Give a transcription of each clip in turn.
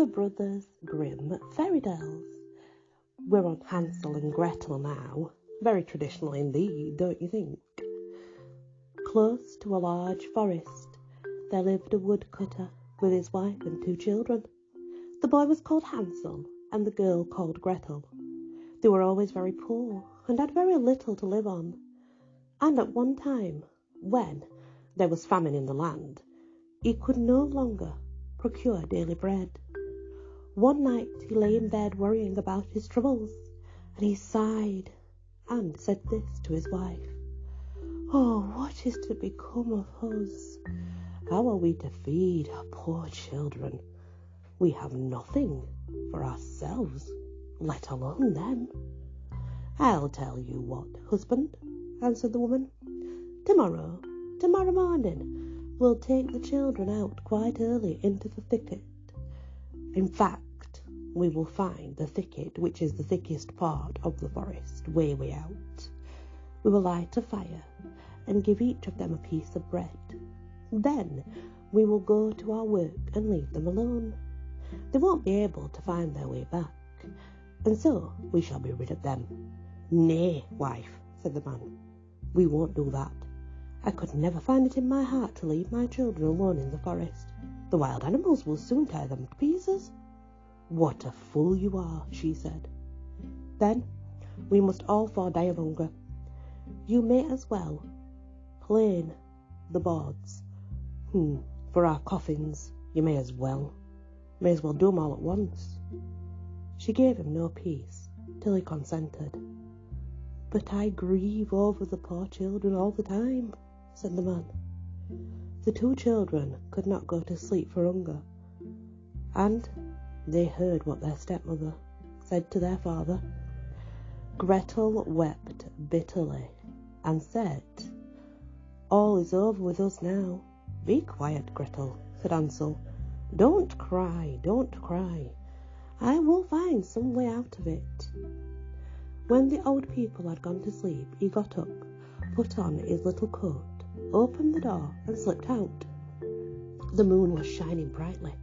the Brothers Grimm Fairytales. We're on Hansel and Gretel now. Very traditional indeed, don't you think? Close to a large forest, there lived a woodcutter with his wife and 2 children. The boy was called Hansel and the girl called Gretel. They were always very poor and had very little to live on. And at one time, when there was famine in the land, he could no longer procure daily bread. One night he lay in bed worrying about his troubles, and he sighed and said this to his wife: "Oh, what is to become of us? How are we to feed our poor children? We have nothing for ourselves, let alone them." "I'll tell you what, husband," answered the woman. Tomorrow morning, we'll take the children out quite early into the thicket. In fact, we will find the thicket, which is the thickest part of the forest, way out. We will light a fire and give each of them a piece of bread. Then we will go to our work and leave them alone. They won't be able to find their way back, and so we shall be rid of them." "Nay, wife," said the man, "we won't do that. I could never find it in my heart to leave my children alone in the forest. The wild animals will soon tear them to pieces." "What a fool you are," she said. "Then we must all 4 die of hunger. You may as well plane the boards for our coffins. You may as well do 'em all at once." She gave him no peace till he consented. "But I grieve over the poor children all the time," said the man. The 2 children could not go to sleep for hunger, and they heard what their stepmother said to their father. Gretel wept bitterly and said, "All is over with us now." "Be quiet, Gretel," said Hansel. Don't cry. I will find some way out of it." When the old people had gone to sleep, he got up, put on his little coat, opened the door and slipped out. The moon was shining brightly,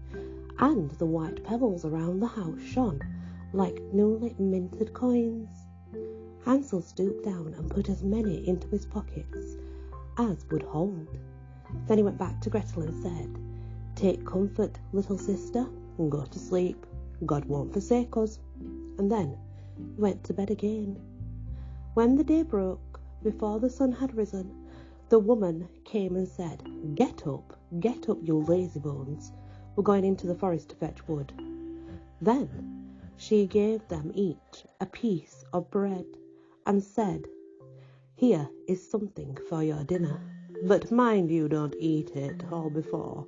and the white pebbles around the house shone like newly minted coins. Hansel stooped down and put as many into his pockets as would hold. Then he went back to Gretel and said, "Take comfort, little sister, and go to sleep. God won't forsake us." And then he went to bed again. When the day broke, before the sun had risen, the woman came and said, get up, you lazy bones. We're going into the forest to fetch wood." Then she gave them each a piece of bread and said, "Here is something for your dinner, but mind you don't eat it all before,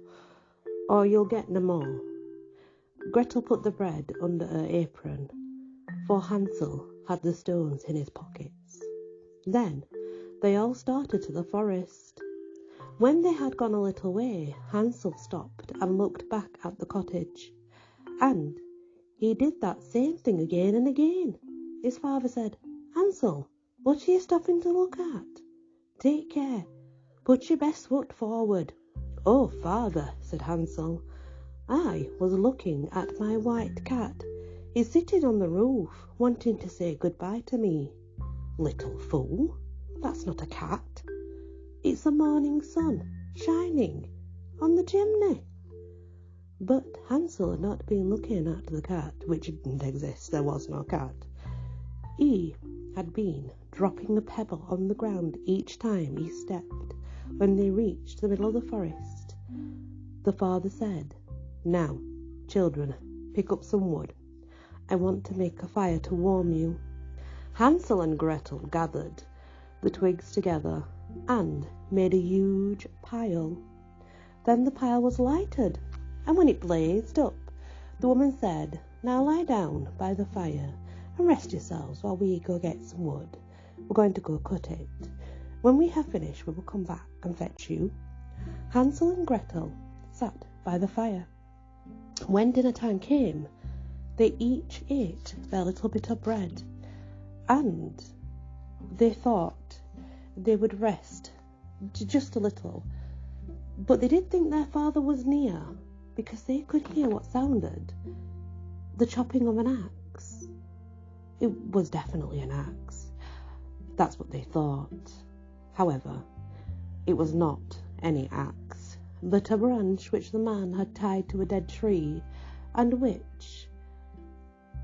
or you'll get no more." Gretel put the bread under her apron, for Hansel had the stones in his pockets. Then they all started to the forest. When they had gone a little way, Hansel stopped and looked back at the cottage, and he did that same thing again and again. His father said, "Hansel, what are you stopping to look at? Take care, put your best foot forward." "Oh, father," said Hansel, "I was looking at my white cat. He's sitting on the roof, wanting to say goodbye to me." "Little fool, that's not a cat. It's the morning sun shining on the chimney." But Hansel had not been looking at the cat, which didn't exist. There was no cat. He had been dropping a pebble on the ground each time he stepped. When they reached the middle of the forest, the father said, "Now, children, pick up some wood. I want to make a fire to warm you." Hansel and Gretel gathered the twigs together and made a huge pile. Then the pile was lighted, and when it blazed up, the woman said, "Now lie down by the fire and rest yourselves while we go get some wood. We're going to go cut it. When we have finished, we will come back and fetch you." Hansel and Gretel sat by the fire. When dinner time came, they each ate their little bit of bread, and they thought they would rest just a little. But they did think their father was near, because they could hear what sounded the chopping of an axe. It was definitely an axe. That's what they thought. However, it was not any axe, but a branch which the man had tied to a dead tree, and which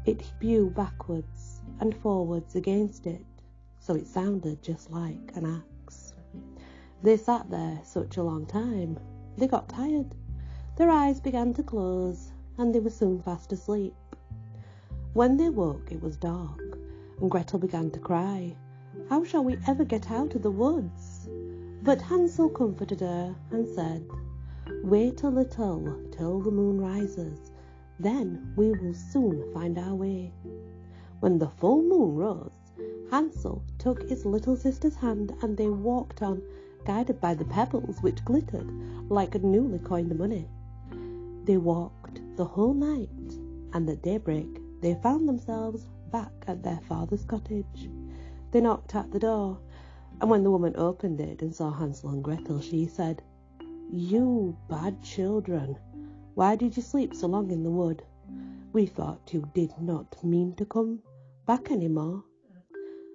it blew backwards and forwards against it, so it sounded just like an axe. They sat there such a long time, they got tired. Their eyes began to close, and they were soon fast asleep. When they woke, it was dark, and Gretel began to cry. "How shall we ever get out of the woods?" But Hansel comforted her and said, "Wait a little till the moon rises, then we will soon find our way." When the full moon rose, Hansel took his little sister's hand, and they walked on, guided by the pebbles which glittered like newly coined money. They walked the whole night, and at daybreak they found themselves back at their father's cottage. They knocked at the door, and when the woman opened it and saw Hansel and Gretel, she said, "You bad children, why did you sleep so long in the wood? We thought you did not mean to come back any more."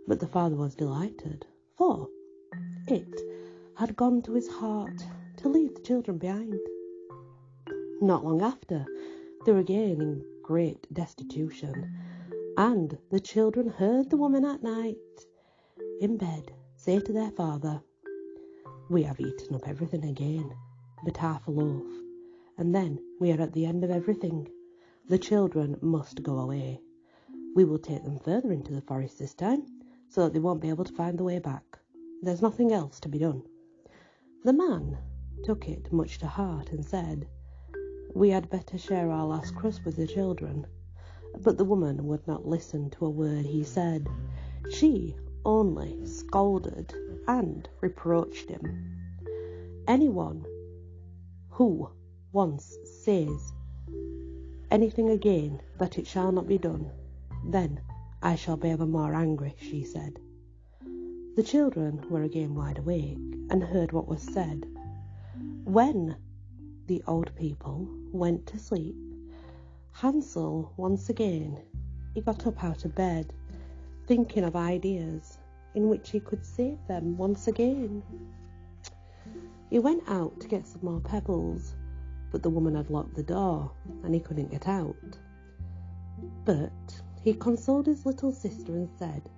But the father was delighted, for it had gone to his heart to leave the children behind. Not long after, they were again in great destitution, and the children heard the woman at night in bed say to their father, "We have eaten up everything again, but half a loaf, and then we are at the end of everything. The children must go away. We will take them further into the forest this time, so that they won't be able to find the way back. There's nothing else to be done." The man took it much to heart and said, "We had better share our last crust with the children." But the woman would not listen to a word he said. She only scolded and reproached him. "Anyone who once says anything again that it shall not be done, then I shall be ever more angry," she said. The children were again wide awake and heard what was said. When the old people went to sleep, Hansel once again, he got up out of bed, thinking of ideas in which he could save them once again. He went out to get some more pebbles, but the woman had locked the door and he couldn't get out. But he consoled his little sister and said,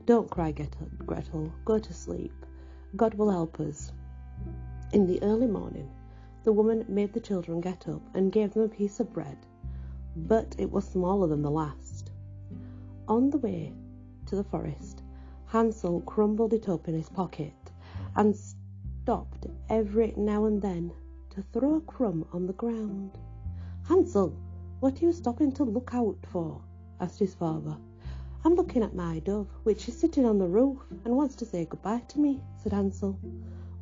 "Don't cry, Gretel, go to sleep. God will help us." In the early morning, the woman made the children get up and gave them a piece of bread, but it was smaller than the last. On the way to the forest, Hansel crumbled it up in his pocket and stopped every now and then to throw a crumb on the ground. "Hansel, what are you stopping to look out for?" asked his father. "I'm looking at my dove, which is sitting on the roof and wants to say goodbye to me," said Hansel.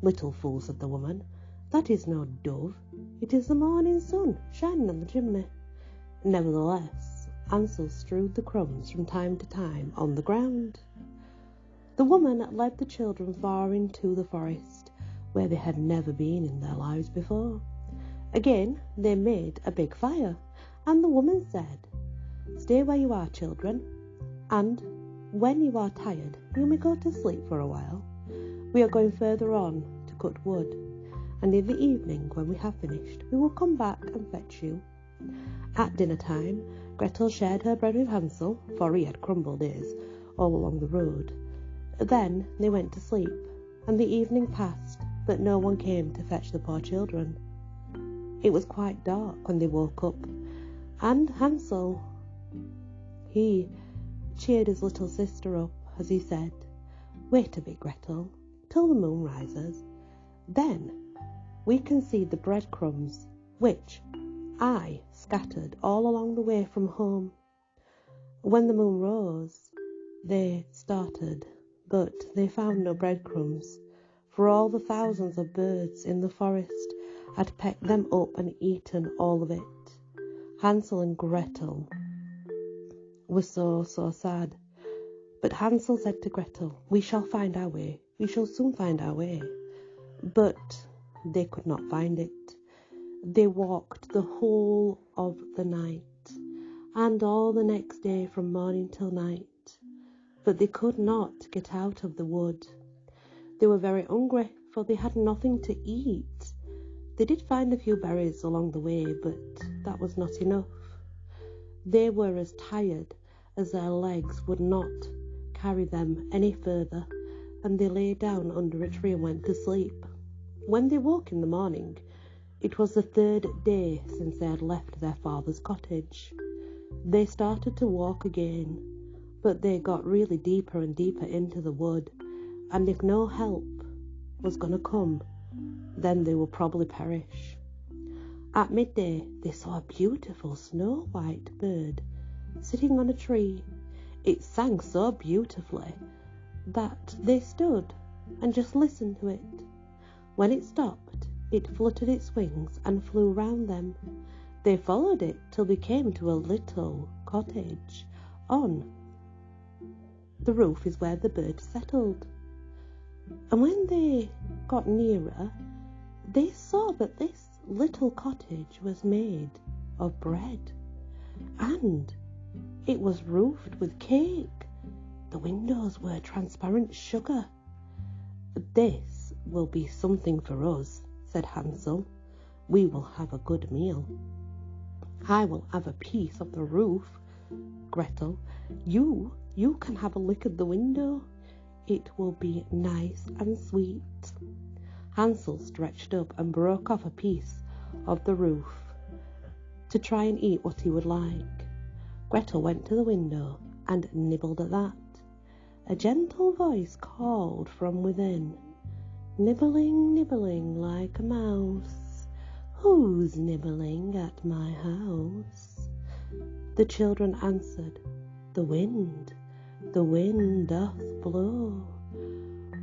"Little fool," said the woman, "that is no dove. It is the morning sun shining on the chimney." Nevertheless, Hansel strewed the crumbs from time to time on the ground. The woman led the children far into the forest, where they had never been in their lives before. Again they made a big fire, and the woman said, "Stay where you are, children, and when you are tired, you may go to sleep for a while. We are going further on to cut wood, and in the evening, when we have finished, we will come back and fetch you." At dinner time, Gretel shared her bread with Hansel, for he had crumbled his all along the road. Then they went to sleep, and the evening passed, but no one came to fetch the poor children. It was quite dark when they woke up, and Hansel, he cheered his little sister up as he said, "Wait a bit, Gretel, till the moon rises. Then we can see the breadcrumbs which I scattered all along the way from home." When the moon rose, they started, but they found no breadcrumbs, for all the thousands of birds in the forest had pecked them up and eaten all of it. Hansel and Gretel were so sad. But Hansel said to Gretel, "We shall find our way. We shall soon find our way." But they could not find it. They walked the whole of the night, and all the next day from morning till night, but they could not get out of the wood. They were very hungry, for they had nothing to eat. They did find a few berries along the way, but that was not enough. They were as tired as their legs would not carry them any further, and they lay down under a tree and went to sleep. When they woke in the morning, it was the third day since they had left their father's cottage. They started to walk again, but they got really deeper and deeper into the wood, and if no help was going to come, then they would probably perish. At midday, they saw a beautiful snow-white bird sitting on a tree. It sang so beautifully that they stood and just listened to it. When it stopped, it fluttered its wings and flew round them. They followed it till they came to a little cottage. On the roof is where the bird settled. And when they got nearer, they saw that this little cottage was made of bread, and it was roofed with cake. The windows were transparent sugar. "This will be something for us," said Hansel. "We will have a good meal. I will have a piece of the roof. Gretel, you can have a lick at the window. It will be nice and sweet." Hansel stretched up and broke off a piece of the roof to try and eat what he would like. Gretel went to the window and nibbled at that. A gentle voice called from within, "Nibbling, nibbling like a mouse, who's nibbling at my house?" The children answered, the wind doth blow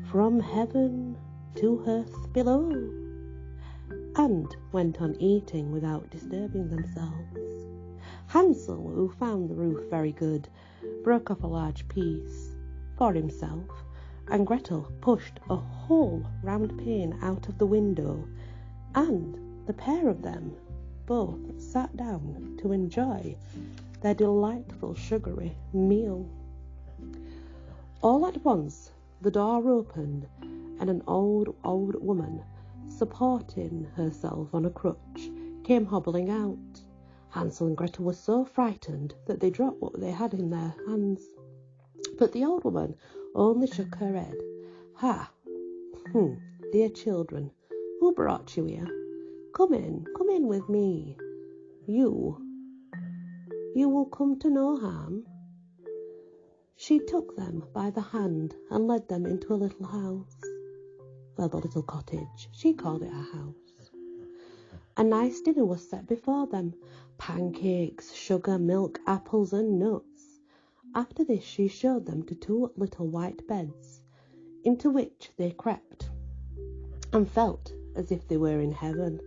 from heaven to earth below," and went on eating without disturbing themselves. Hansel, who found the roof very good, broke off a large piece for himself, and Gretel pushed a whole round pane out of the window, and the pair of them both sat down to enjoy their delightful sugary meal. All at once the door opened, and an old woman, supporting herself on a crutch, came hobbling out. Hansel and Gretel were so frightened that they dropped what they had in their hands. But the old woman only shook her head. "Ha! Dear children, who brought you here? Come in with me. You will come to no harm." She took them by the hand and led them into a little house. Well, the little cottage. She called it a house. A nice dinner was set before them. Pancakes, sugar, milk, apples and nuts. After this she showed them to two little white beds, into which they crept, and felt as if they were in heaven.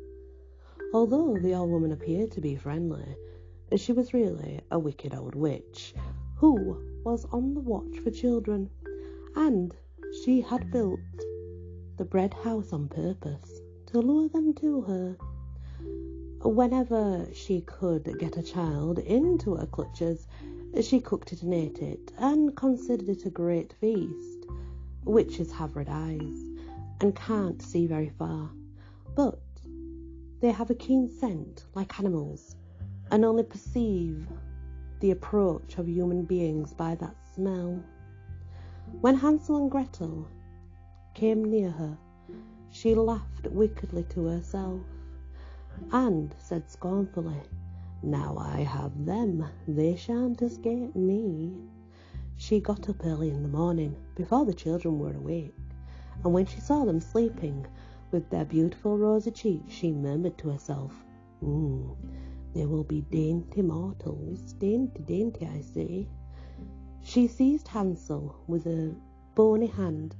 Although the old woman appeared to be friendly, she was really a wicked old witch, who was on the watch for children, and she had built the bread house on purpose to lure them to her. Whenever she could get a child into her clutches, she cooked it and ate it, and considered it a great feast. Witches have red eyes, and can't see very far, but they have a keen scent like animals, and only perceive the approach of human beings by that smell. When Hansel and Gretel came near her, she laughed wickedly to herself, and said scornfully, "Now I have them, they shan't escape me." She got up early in the morning, before the children were awake, and when she saw them sleeping with their beautiful rosy cheeks, she murmured to herself, "They will be dainty mortals, dainty, dainty, I say." She seized Hansel with a bony hand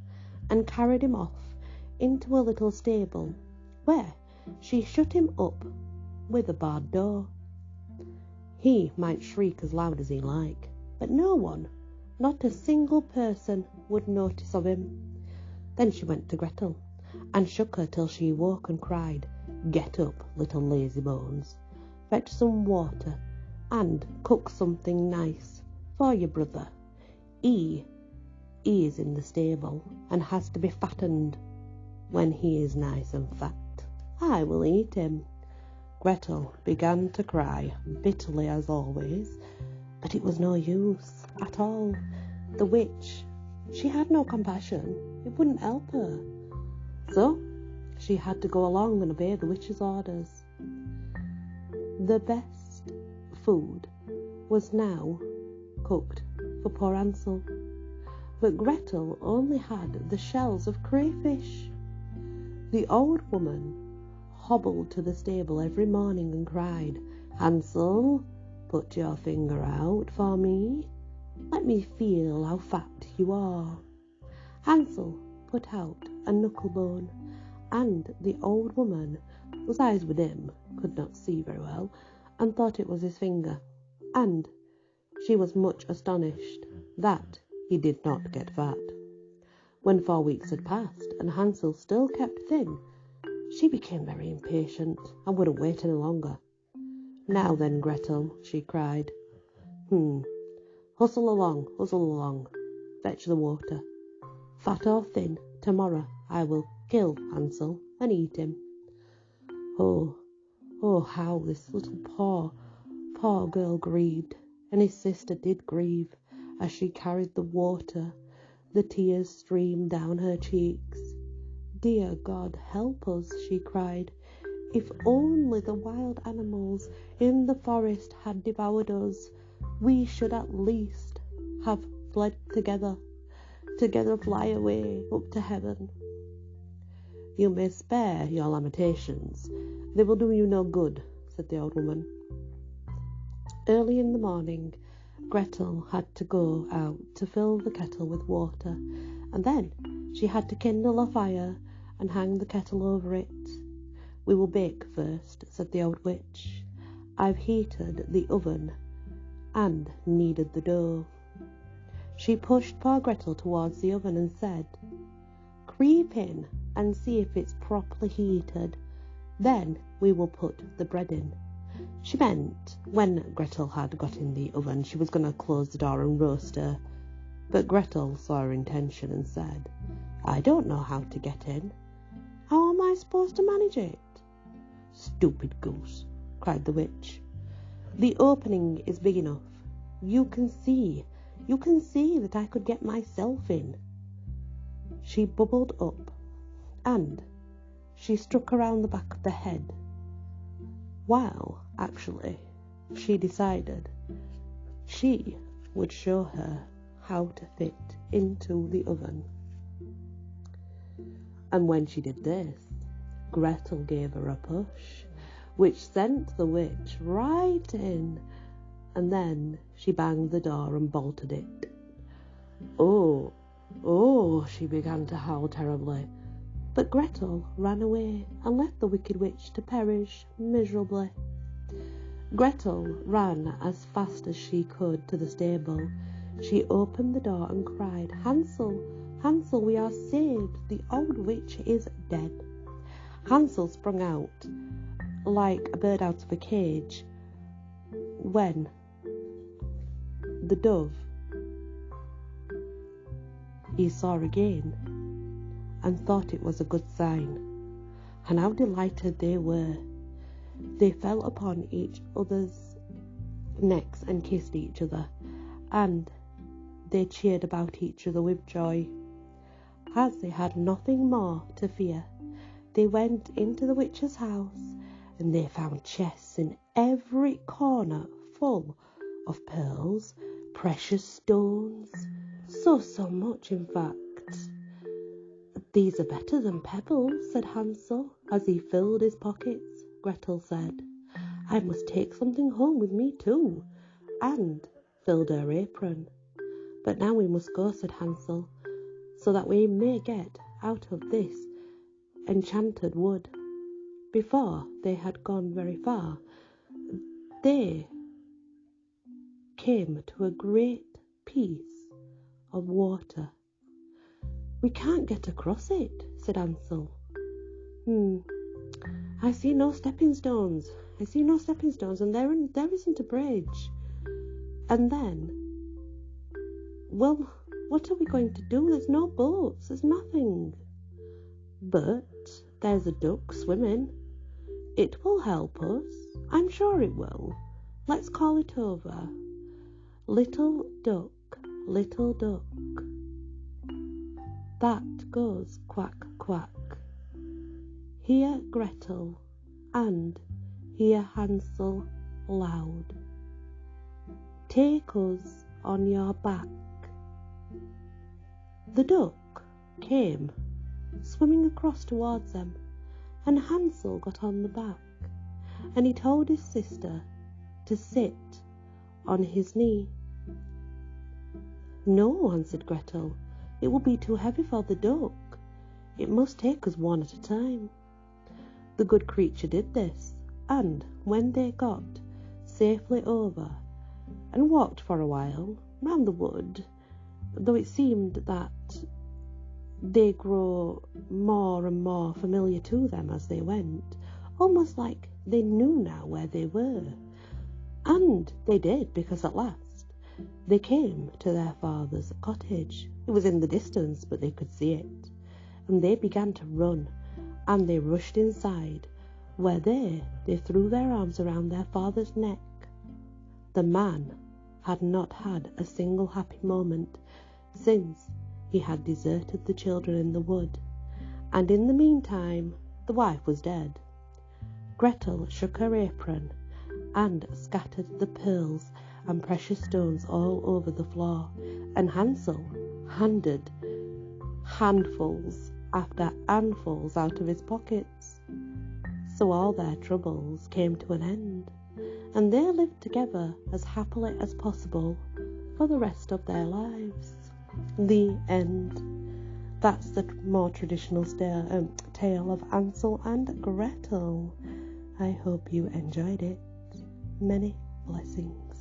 and carried him off into a little stable, where she shut him up with a barred door. He might shriek as loud as he liked, but no one, not a single person, would notice of him. Then she went to Gretel and shook her till she woke and cried, Get up, little lazybones, fetch some water, and cook something nice for your brother. He is in the stable and has to be fattened. When he is nice and fat, I will eat him." Gretel began to cry, bitterly as always, but it was no use at all. The witch, she had no compassion. It wouldn't help her. So she had to go along and obey the witch's orders. The best food was now cooked for poor Hansel, but Gretel only had the shells of crayfish. The old woman hobbled to the stable every morning and cried, "Hansel, put your finger out for me. Let me feel how fat you are." Hansel put out a knucklebone, and the old woman, whose eyes were dim, could not see very well, and thought it was his finger, and she was much astonished that he did not get fat. When 4 weeks had passed, and Hansel still kept thin, she became very impatient and wouldn't wait any longer. "Now then, Gretel," she cried. Hustle along, fetch the water. Fat or thin, tomorrow I will kill Hansel and eat him." Oh, how this little poor girl grieved, and his sister did grieve as she carried the water. The tears streamed down her cheeks. "Dear God, help us," she cried. "If only the wild animals in the forest had devoured us, we should at least have fled together fly away up to heaven." "You may spare your lamentations. They will do you no good," said the old woman. Early in the morning, Gretel had to go out to fill the kettle with water, and then she had to kindle a fire and hang the kettle over it. "We will bake first," said the old witch. "I've heated the oven and kneaded the dough." She pushed poor Gretel towards the oven and said, "Creep in and see if it's properly heated. Then we will put the bread in." She meant when Gretel had got in the oven, she was going to close the door and roast her. But Gretel saw her intention and said, "I don't know how to get in. How am I supposed to manage it?" "Stupid goose," cried the witch. "The opening is big enough. You can see that I could get myself in." She bubbled up, and she struck around the back of the head, while actually she decided she would show her how to fit into the oven. And when she did this, Gretel gave her a push, which sent the witch right in, and then she banged the door and bolted it. Oh, she began to howl terribly, but Gretel ran away and left the wicked witch to perish miserably. Gretel ran as fast as she could to the stable. She opened the door and cried, "Hansel, Hansel, we are saved. The old witch is dead." Hansel sprung out like a bird out of a cage when the dove he saw again and thought it was a good sign. And how delighted they were. They fell upon each other's necks and kissed each other, and they cheered about each other with joy. As they had nothing more to fear, they went into the witch's house, and they found chests in every corner full of pearls, precious stones, so much in fact. "These are better than pebbles," said Hansel, as he filled his pockets. Gretel said, "I must take something home with me too," and filled her apron. "But now we must go," said Hansel, "so that we may get out of this enchanted wood." Before they had gone very far, they came to a great piece of water. "We can't get across it," said Hansel. I see no stepping stones. I see no stepping stones, and there isn't a bridge. And then, well, what are we going to do? There's no boats, there's nothing. But there's a duck swimming. It will help us. I'm sure it will. Let's call it over. Little duck, little duck. That goes quack, quack. Hear Gretel, and hear Hansel loud. Take us on your back. The duck came, swimming across towards them, and Hansel got on the back, and he told his sister to sit on his knee. No, answered Gretel, it will be too heavy for the duck. It must take us one at a time. The good creature did this, and when they got safely over and walked for a while round the wood, though it seemed that they grew more and more familiar to them as they went, almost like they knew now where they were. And they did, because at last they came to their father's cottage. It was in the distance, but they could see it, and they began to run, and they rushed inside, where they threw their arms around their father's neck. The man had not had a single happy moment since he had deserted the children in the wood, and in the meantime the wife was dead. Gretel shook her apron and scattered the pearls and precious stones all over the floor, and Hansel handed handfuls after handfuls out of his pockets. So all their troubles came to an end, and they lived together as happily as possible for the rest of their lives. The end. That's the more traditional tale of Hansel and Gretel. I hope you enjoyed it. Many blessings.